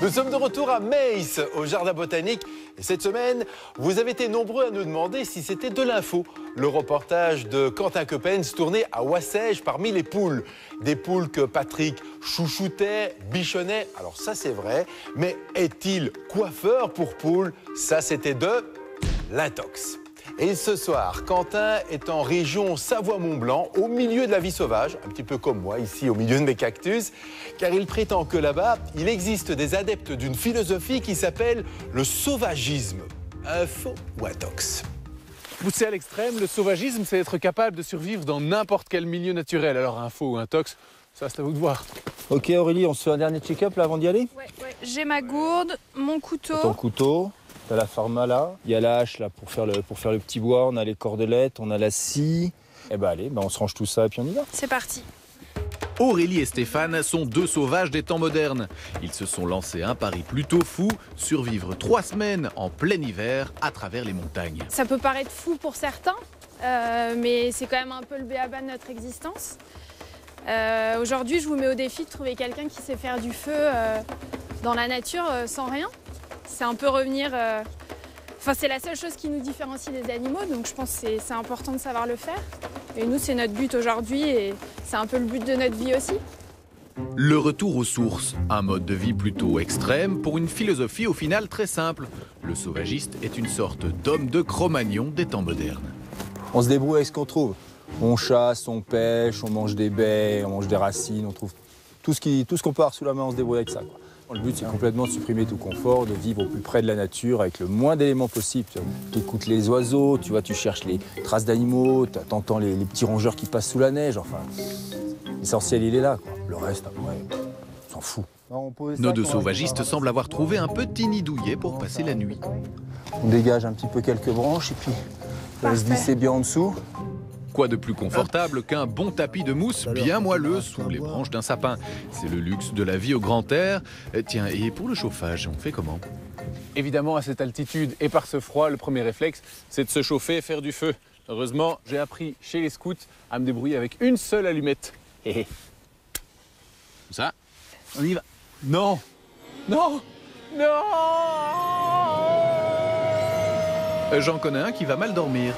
Nous sommes de retour à Meiss, au Jardin Botanique. Et cette semaine, vous avez été nombreux à nous demander si c'était de l'info. Le reportage de Quentin Coppens tourné à Oissèges parmi les poules. Des poules que Patrick chouchoutait, bichonnait. Alors ça, c'est vrai. Mais est-il coiffeur pour poules? Ça, c'était de l'intox. Et ce soir, Quentin est en région Savoie-Mont-Blanc, au milieu de la vie sauvage, un petit peu comme moi, ici, au milieu de mes cactus, car il prétend que là-bas, il existe des adeptes d'une philosophie qui s'appelle le sauvagisme. Info ou intox? Poussé à l'extrême, le sauvagisme, c'est être capable de survivre dans n'importe quel milieu naturel. Alors, info ou intox, ça, c'est à vous de voir. Ok Aurélie, on se fait un dernier check-up là avant d'y aller? Ouais. J'ai ma gourde, mon couteau. Ton couteau, t'as la pharma là, il y a la hache là pour faire le petit bois, on a les cordelettes, on a la scie. Et ben allez, on se range tout ça et puis on y va. C'est parti. Aurélie et Stéphane sont deux sauvages des temps modernes. Ils se sont lancés un pari plutôt fou, survivre 3 semaines en plein hiver à travers les montagnes. Ça peut paraître fou pour certains, mais c'est quand même un peu le b.a.-ba de notre existence. Aujourd'hui, je vous mets au défi de trouver quelqu'un qui sait faire du feu dans la nature sans rien. C'est un peu revenir... c'est la seule chose qui nous différencie des animaux, donc je pense que c'est important de savoir le faire. Et nous, c'est notre but aujourd'hui et c'est un peu le but de notre vie aussi. Le retour aux sources, un mode de vie plutôt extrême pour une philosophie au final très simple. Le sauvagiste est une sorte d'homme de Cro-Magnon des temps modernes. On se débrouille avec ce qu'on trouve. On chasse, on pêche, on mange des baies, on mange des racines, on trouve tout ce qu'on peut avoir sous la main, on se débrouille avec ça, quoi. Le but, c'est complètement de supprimer tout confort, de vivre au plus près de la nature avec le moins d'éléments possible. Tu écoutes les oiseaux, tu vois, tu cherches les traces d'animaux, tu entends les petits rongeurs qui passent sous la neige. Enfin, l'essentiel, il est là, quoi. Le reste, après, on s'en fout. Nos deux sauvagistes semblent avoir trouvé un petit nid douillet pour passer la nuit. On dégage un petit peu quelques branches et puis on va se glisser bien en dessous. Quoi de plus confortable qu'un bon tapis de mousse bien moelleux sous les branches d'un sapin? C'est le luxe de la vie au grand air. Tiens, et pour le chauffage, on fait comment? Évidemment, à cette altitude et par ce froid, le premier réflexe, c'est de se chauffer et faire du feu. Heureusement, j'ai appris chez les scouts à me débrouiller avec une seule allumette. Comme ça, on y va. Non! Non! Non! J'en connais un qui va mal dormir.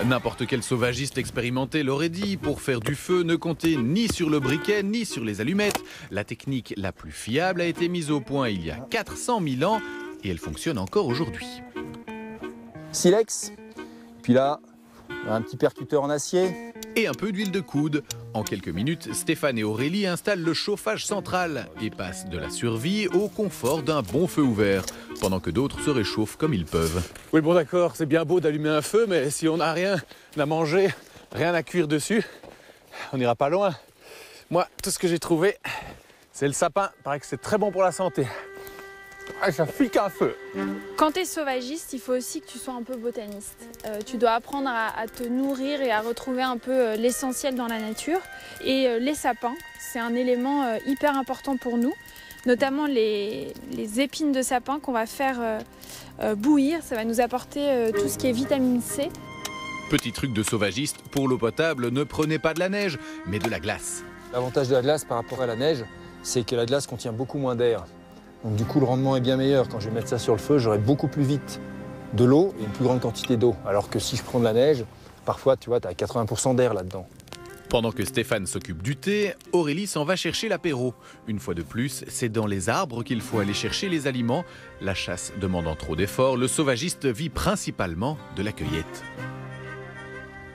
N'importe quel sauvagiste expérimenté l'aurait dit, pour faire du feu, ne comptez ni sur le briquet ni sur les allumettes. La technique la plus fiable a été mise au point il y a 400 000 ans et elle fonctionne encore aujourd'hui. Silex, puis là, un petit percuteur en acier. Et un peu d'huile de coude. En quelques minutes, Stéphane et Aurélie installent le chauffage central et passent de la survie au confort d'un bon feu ouvert, pendant que d'autres se réchauffent comme ils peuvent. Oui, bon d'accord, c'est bien beau d'allumer un feu, mais si on n'a rien à manger, rien à cuire dessus, on n'ira pas loin. Moi, tout ce que j'ai trouvé, c'est le sapin. Il paraît que c'est très bon pour la santé. Ah, ça pique un feu. Quand tu es sauvagiste, il faut aussi que tu sois un peu botaniste. Tu dois apprendre à te nourrir et à retrouver un peu l'essentiel dans la nature. Et les sapins, c'est un élément hyper important pour nous, notamment les épines de sapin qu'on va faire bouillir. Ça va nous apporter tout ce qui est vitamine C. Petit truc de sauvagiste, pour l'eau potable, ne prenez pas de la neige, mais de la glace. L'avantage de la glace par rapport à la neige, c'est que la glace contient beaucoup moins d'air. Donc du coup, le rendement est bien meilleur. Quand je vais mettre ça sur le feu, j'aurai beaucoup plus vite de l'eau et une plus grande quantité d'eau. Alors que si je prends de la neige, parfois, tu vois, tu as 80% d'air là-dedans. Pendant que Stéphane s'occupe du thé, Aurélie s'en va chercher l'apéro. Une fois de plus, c'est dans les arbres qu'il faut aller chercher les aliments. La chasse demandant trop d'efforts, le sauvagiste vit principalement de la cueillette.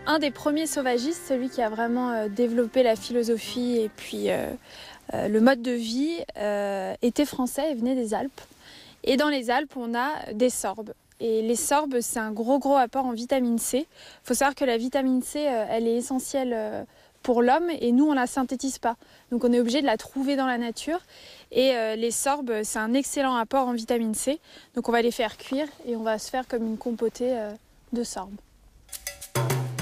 Un des premiers sauvagistes, celui qui a vraiment développé la philosophie et puis le mode de vie, était français et venait des Alpes. Et dans les Alpes, on a des sorbes. Et les sorbes, c'est un gros apport en vitamine C. Il faut savoir que la vitamine C, elle est essentielle pour l'homme et nous, on ne la synthétise pas. Donc on est obligé de la trouver dans la nature. Et les sorbes, c'est un excellent apport en vitamine C. Donc on va les faire cuire et on va se faire comme une compotée de sorbes.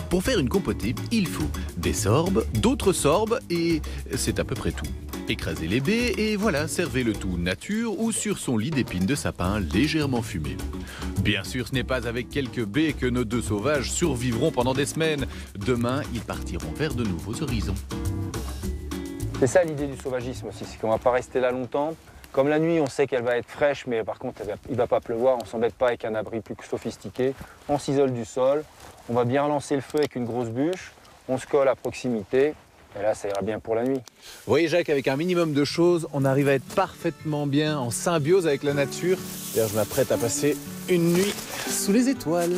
Pour faire une compotée, il faut des sorbes, d'autres sorbes et c'est à peu près tout. Écrasez les baies et voilà, servez le tout nature ou sur son lit d'épines de sapin légèrement fumé. Bien sûr, ce n'est pas avec quelques baies que nos deux sauvages survivront pendant des semaines. Demain, ils partiront vers de nouveaux horizons. C'est ça l'idée du sauvagisme aussi, c'est qu'on ne va pas rester là longtemps. Comme la nuit, on sait qu'elle va être fraîche, mais par contre, il ne va pas pleuvoir. On ne s'embête pas avec un abri plus sophistiqué. On s'isole du sol. On va bien relancer le feu avec une grosse bûche. On se colle à proximité. Et là, ça ira bien pour la nuit. Vous voyez, Jacques, avec un minimum de choses, on arrive à être parfaitement bien en symbiose avec la nature. D'ailleurs, je m'apprête à passer une nuit sous les étoiles.